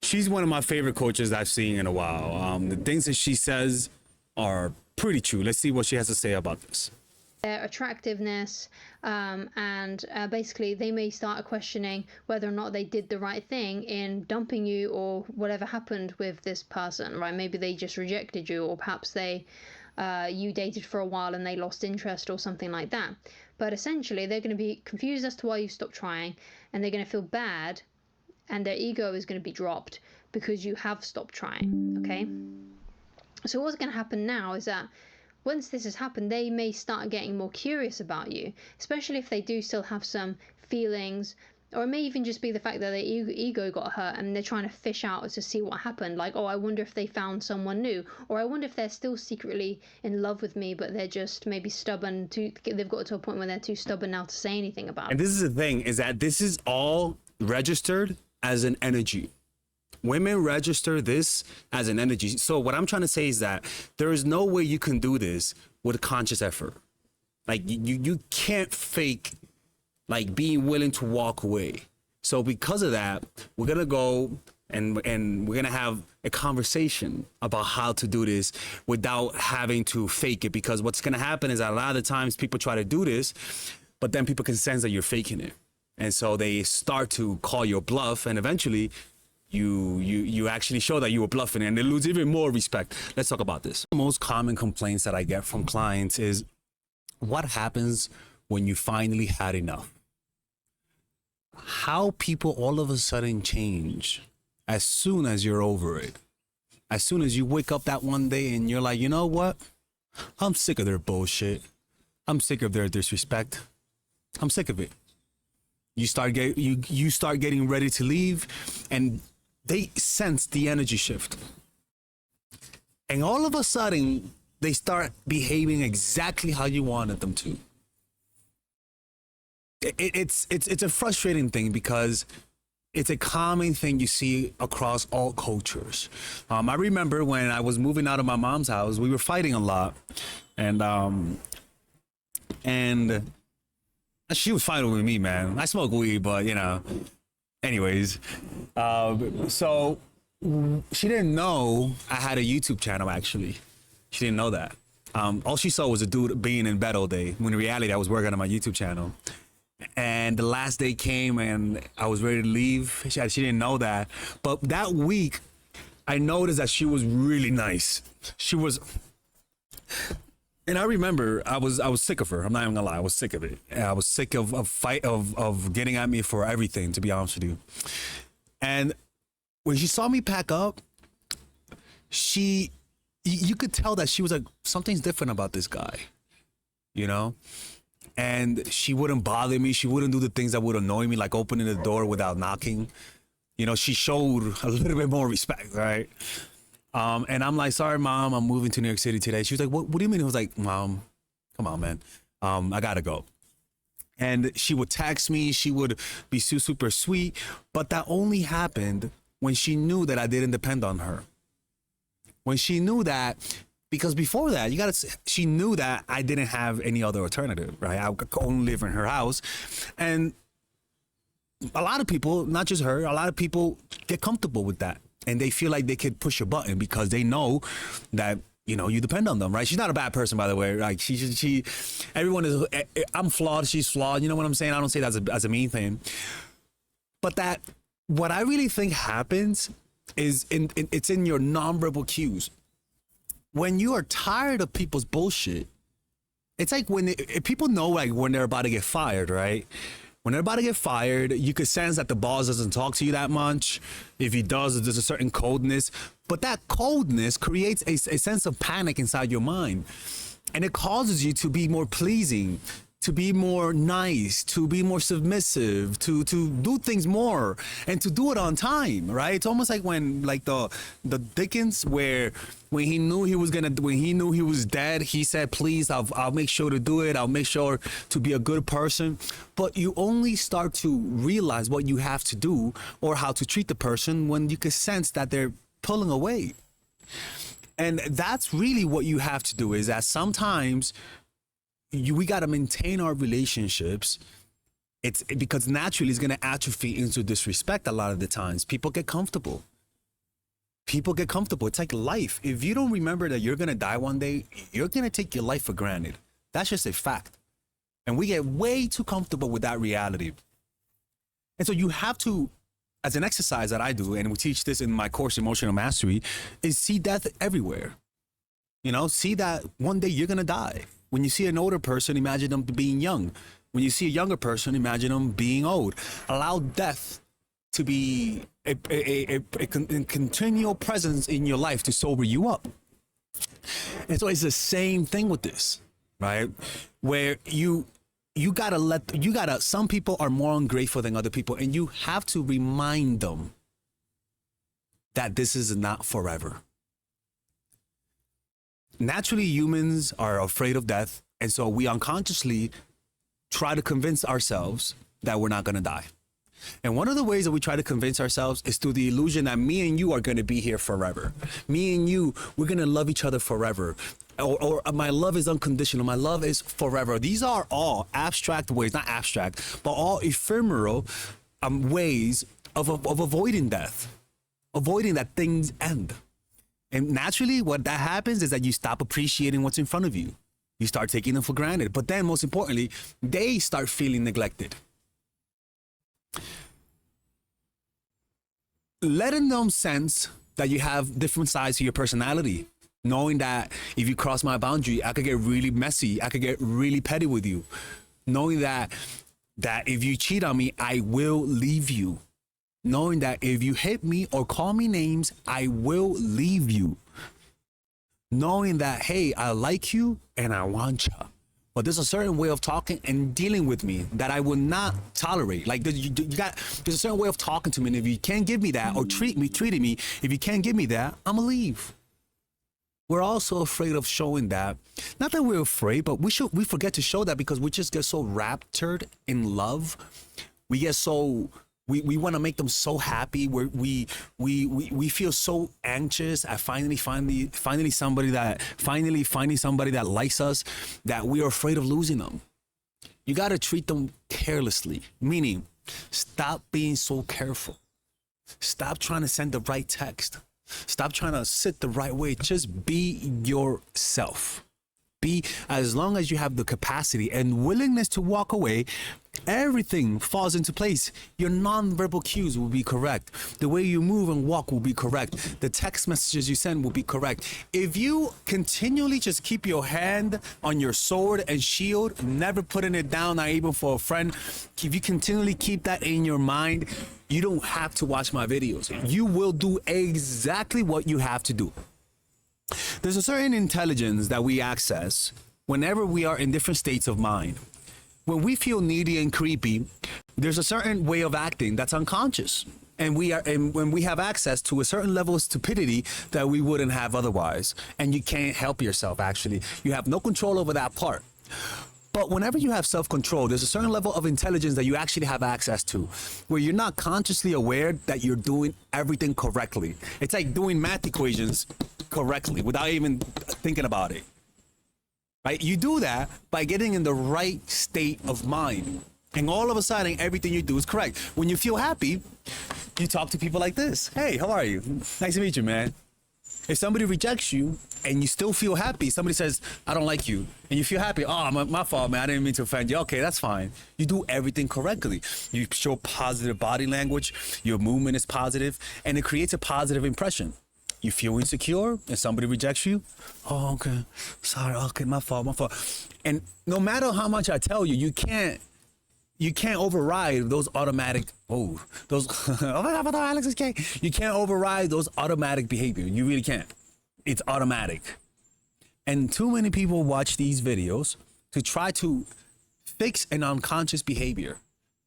she's one of my favorite coaches I've seen in a while. The things that she says are pretty true. Let's see what she has to say about this. Their attractiveness, and basically they may start questioning whether or not they did the right thing in dumping you or whatever happened with this person, right? Maybe they just rejected you, or perhaps you dated for a while and they lost interest or something like that. But essentially they're going to be confused as to why you stopped trying, and they're going to feel bad, and their ego is going to be dropped because you have stopped trying. Okay, so what's going to happen now is that once this has happened, they may start getting more curious about you, especially if they do still have some feelings, or it may even just be the fact that their ego got hurt and they're trying to fish out to see what happened. Like, oh, I wonder if they found someone new, or I wonder if they're still secretly in love with me, but they're just maybe stubborn. They've got to a point where they're too stubborn now to say anything about it. And this is the thing, is that this is all registered as an energy. Women register this as an energy. So what I'm trying to say is that there is no way you can do this with conscious effort. Like you can't fake like being willing to walk away. So because of that, we're gonna go and we're gonna have a conversation about how to do this without having to fake it. Because what's gonna happen is that a lot of the times people try to do this, but then people can sense that you're faking it. And so they start to call your bluff, and eventually you actually show that you were bluffing, and they lose even more respect. Let's talk about this. The most common complaints that I get from clients is, what happens when you finally had enough? How people all of a sudden change as soon as you're over it. As soon as you wake up that one day and you're like, you know what? I'm sick of their bullshit. I'm sick of their disrespect. I'm sick of it. You start getting ready to leave, and they sense the energy shift. And all of a sudden, they start behaving exactly how you wanted them to. It's a frustrating thing because it's a common thing you see across all cultures. I remember when I was moving out of my mom's house, we were fighting a lot, and she was fighting with me, man. I smoke weed, but you know. Anyways, so she didn't know I had a YouTube channel, actually. She didn't know that. All she saw was a dude being in bed all day, when in reality I was working on my YouTube channel. And the last day came and I was ready to leave. She didn't know that. But that week, I noticed that she was really nice. She was... And I remember I was sick of her. I'm not even gonna lie, I was sick of it. I was sick of getting at me for everything, to be honest with you. And when she saw me pack up, you could tell that she was like, something's different about this guy, you know? And she wouldn't bother me. She wouldn't do the things that would annoy me, like opening the door without knocking. You know, she showed a little bit more respect, right? And I'm like, sorry, Mom, I'm moving to New York City today. She was like, what do you mean? I was like, Mom, come on, man. I gotta go. And she would text me. She would be super sweet. But that only happened when she knew that I didn't depend on her. When she knew that, because before that, she knew that I didn't have any other alternative, right? I could only live in her house. And a lot of people, not just her, a lot of people get comfortable with that. And they feel like they could push a button because they know that, you know, you depend on them, right? She's not a bad person, by the way. Like everyone is, I'm flawed, she's flawed. You know what I'm saying? I don't say that as a mean thing. But what I really think happens is it's in your nonverbal cues. When you are tired of people's bullshit, it's like if people know like when they're about to get fired, right? When they're about to get fired, you could sense that the boss doesn't talk to you that much. If he does, there's a certain coldness. But that coldness creates a sense of panic inside your mind. And it causes you to be more pleasing, to be more nice, to be more submissive, to do things more, and to do it on time, right? It's almost like when, like the Dickens, where when he knew he was dead, he said, please, I'll make sure to do it. I'll make sure to be a good person. But you only start to realize what you have to do or how to treat the person when you can sense that they're pulling away. And that's really what you have to do, is that sometimes we got to maintain our relationships. It's because naturally it's going to atrophy into disrespect. A lot of the times people get comfortable, People get comfortable. It's like life. If you don't remember that you're going to die one day, you're going to take your life for granted. That's just a fact. And we get way too comfortable with that reality. And so you have to, as an exercise that I do, and we teach this in my course, Emotional Mastery, is see death everywhere. You know, see that one day you're going to die. When you see an older person, imagine them being young. When you see a younger person, imagine them being old. Allow death to be a continual presence in your life to sober you up. And so it's the same thing with this, right? Where you gotta, some people are more ungrateful than other people, and you have to remind them that this is not forever. Naturally, humans are afraid of death, and so we unconsciously try to convince ourselves that we're not gonna die. And one of the ways that we try to convince ourselves is through the illusion that me and you are going to be here forever. Me and you, we're going to love each other forever. Or my love is unconditional. My love is forever. These are all abstract ways, not abstract, but all ephemeral ways of avoiding death, avoiding that things end. And naturally, what that happens is that you stop appreciating what's in front of you. You start taking them for granted. But then, most importantly, they start feeling neglected. Letting them sense that you have different sides to your personality, knowing that if you cross my boundary, I could get really messy, I could get really petty with you, knowing that if you cheat on me, I will leave you, knowing that if you hit me or call me names, I will leave you, knowing that, hey, I like you and I want you. But there's a certain way of talking and dealing with me that I will not tolerate. Like there's a certain way of talking to me, and if you can't give me that, or treating me, if you can't give me that, I'm gonna leave. We're also afraid of showing that. Not that we're afraid, but we forget to show that because we just get so raptured in love. We get so we want to make them so happy. We feel so anxious at finally finding somebody that likes us, that we are afraid of losing them. You got to treat them carelessly, meaning stop being so careful. Stop trying to send the right text. Stop trying to sit the right way. Just be yourself. Be, as long as you have the capacity and willingness to walk away, everything falls into place. Your nonverbal cues will be correct. The way you move and walk will be correct. The text messages you send will be correct. If you continually just keep your hand on your sword and shield, never putting it down, not even for a friend, if you continually keep that in your mind, you don't have to watch my videos. You will do exactly what you have to do. There's a certain intelligence that we access whenever we are in different states of mind. When we feel needy and creepy, there's a certain way of acting that's unconscious. And when we have access to a certain level of stupidity that we wouldn't have otherwise. And you can't help yourself, actually. You have no control over that part. But whenever you have self-control, there's a certain level of intelligence that you actually have access to, where you're not consciously aware that you're doing everything correctly. It's like doing math equations correctly without even thinking about it. Right? You do that by getting in the right state of mind. And all of a sudden, everything you do is correct. When you feel happy, you talk to people like this. Hey, how are you? Nice to meet you, man. If somebody rejects you and you still feel happy, somebody says, I don't like you, and you feel happy, oh, my fault, man, I didn't mean to offend you. Okay, that's fine. You do everything correctly. You show positive body language, your movement is positive, and it creates a positive impression. You feel insecure and somebody rejects you. Oh, okay, sorry, okay, my fault. And no matter how much I tell you, you can't override those automatic, oh my God, Alex is gay. You can't override those automatic behavior. You really can't. It's automatic. And too many people watch these videos to try to fix an unconscious behavior.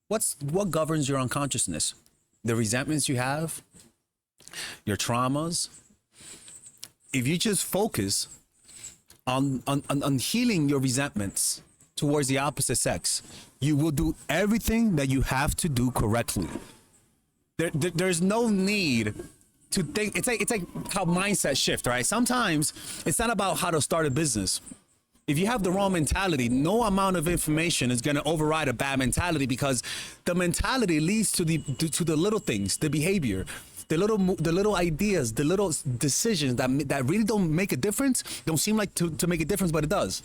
What governs your unconsciousness? The resentments you have, your traumas. If you just focus on healing your resentments towards the opposite sex, you will do everything that you have to do correctly. There's no need to think. It's like how mindset shift, right? Sometimes it's not about how to start a business. If you have the wrong mentality, no amount of information is going to override a bad mentality, because the mentality leads to the little things, the behavior. the little ideas, the little decisions that really don't make a difference, don't seem like to make a difference, but it does.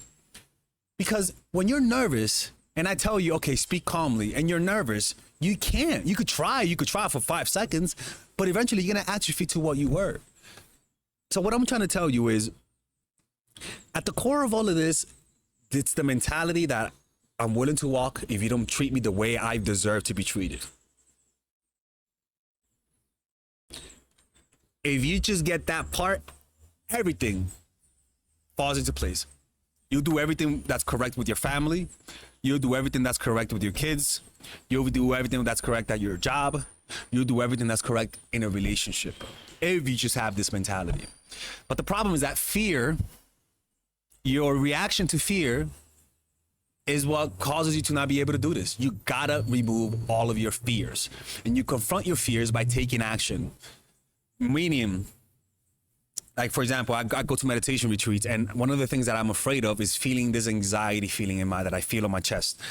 Because when you're nervous, and I tell you, okay, speak calmly, and you're nervous, you can't. You could try for 5 seconds, but eventually you're gonna atrophy to what you were. So what I'm trying to tell you is, at the core of all of this, it's the mentality that I'm willing to walk if you don't treat me the way I deserve to be treated. If you just get that part, everything falls into place. You'll do everything that's correct with your family. You'll do everything that's correct with your kids. You'll do everything that's correct at your job. You'll do everything that's correct in a relationship if you just have this mentality. But the problem is that fear, your reaction to fear, is what causes you to not be able to do this. You gotta remove all of your fears. And you confront your fears by taking action. Meaning, like, for example, I go to meditation retreats, and one of the things that I'm afraid of is feeling this anxiety feeling that I feel on my chest.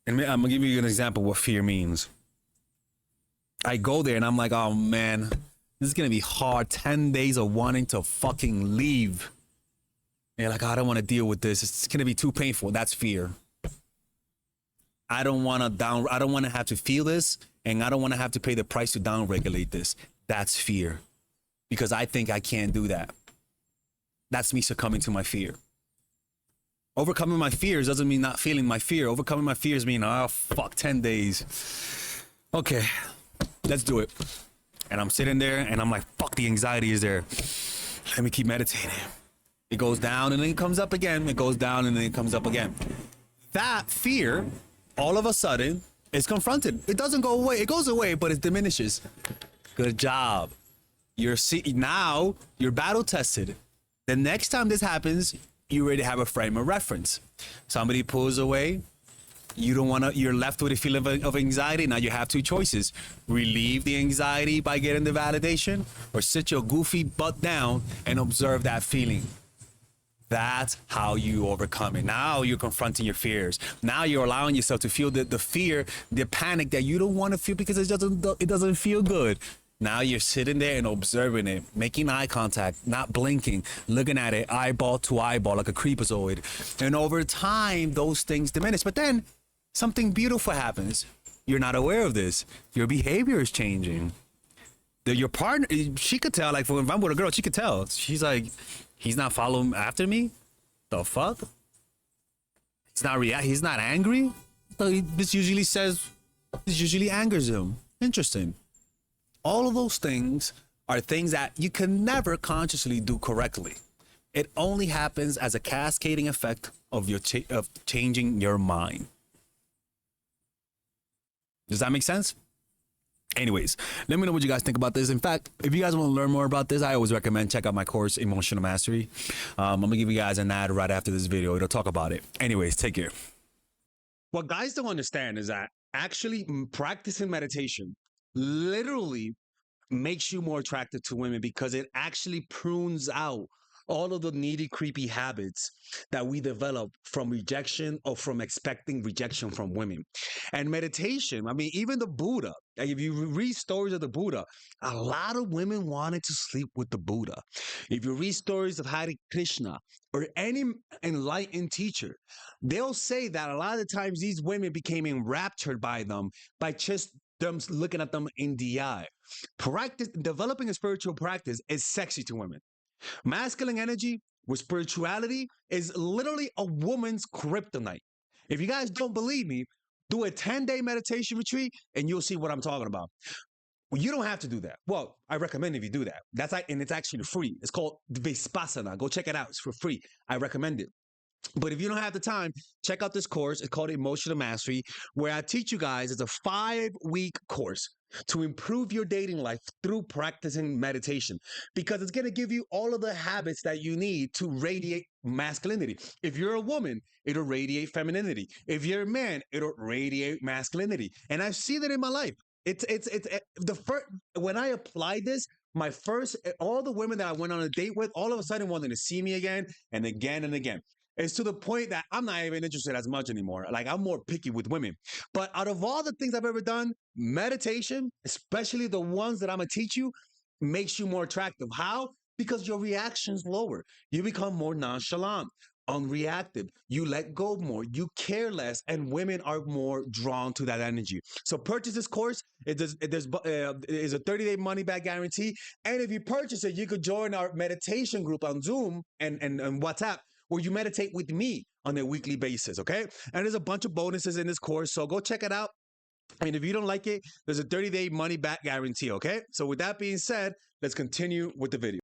And I'm gonna give you an example of what fear means. I go there and I'm like, oh man, this is gonna be hard. 10 days of wanting to fucking leave. And you're like, oh, I don't want to deal with this. It's gonna be too painful. That's fear. I don't want to have to feel this, and I don't want to have to pay the price to downregulate this. That's fear. Because I think I can't do that. That's me succumbing to my fear. Overcoming my fears doesn't mean not feeling my fear. Overcoming my fears mean, oh, fuck, 10 days. Okay, let's do it. And I'm sitting there and I'm like, fuck, the anxiety is there. Let me keep meditating. It goes down and then it comes up again. It goes down and then it comes up again. That fear, all of a sudden, is confronted. It doesn't go away. It goes away, but it diminishes. Good job. Now you're battle tested. The next time this happens, you already have a frame of reference. Somebody pulls away. You're left with a feeling of anxiety. Now you have 2 choices. Relieve the anxiety by getting the validation, or sit your goofy butt down and observe that feeling. That's how you overcome it. Now you're confronting your fears. Now you're allowing yourself to feel the fear, the panic that you don't want to feel because it doesn't feel good. Now you're sitting there and observing it, making eye contact, not blinking, looking at it eyeball to eyeball like a creepazoid. And over time, those things diminish. But then something beautiful happens. You're not aware of this. Your behavior is changing. Your partner, she could tell, like, if I'm with a girl, she could tell. She's like, he's not following after me? The fuck? He's not angry? So this usually angers him. Interesting. All of those things are things that you can never consciously do correctly. It only happens as a cascading effect of of changing your mind. Does that make sense? Anyways, let me know what you guys think about this. In fact, if you guys want to learn more about this, I always recommend check out my course, Emotional Mastery. I'm going to give you guys an ad right after this video. It'll talk about it. Anyways, take care. What guys don't understand is that actually practicing meditation literally makes you more attractive to women, because it actually prunes out all of the needy, creepy habits that we develop from rejection or from expecting rejection from women. And meditation, I mean, even the Buddha, like if you read stories of the Buddha, a lot of women wanted to sleep with the Buddha. If you read stories of Hare Krishna or any enlightened teacher, they'll say that a lot of the times these women became enraptured by them by just them looking at them in the eye. Developing a spiritual practice is sexy to women. Masculine energy with spirituality is literally a woman's kryptonite. If you guys don't believe me, do a 10-day meditation retreat and you'll see what I'm talking about. Well, you don't have to do that. Well, I recommend if you do that. And it's actually free. It's called Vipassana. Go check it out. It's for free. I recommend it. But if you don't have the time, check out this course. It's called Emotional Mastery, where I teach you guys. It's a 5-week course to improve your dating life through practicing meditation, because it's going to give you all of the habits that you need to radiate masculinity. If you're a woman, it'll radiate femininity. If you're a man, it'll radiate masculinity. And I've seen it in my life. It's the first, when I applied this, all the women that I went on a date with, all of a sudden wanted to see me again and again and again. It's to the point that I'm not even interested as much anymore. Like I'm more picky with women. But out of all the things I've ever done, meditation, especially the ones that I'm gonna teach you, makes you more attractive. How? Because your reaction's lower. You become more nonchalant, unreactive. You let go more. You care less, and women are more drawn to that energy. So purchase this course. There's a 30-day money back guarantee, and if you purchase it, you could join our meditation group on Zoom and WhatsApp, where you meditate with me on a weekly basis. Okay, and there's a bunch of bonuses in this course, so go check it out. And if you don't like it, there's a 30-day money back guarantee. Okay, so with that being said, let's continue with the video.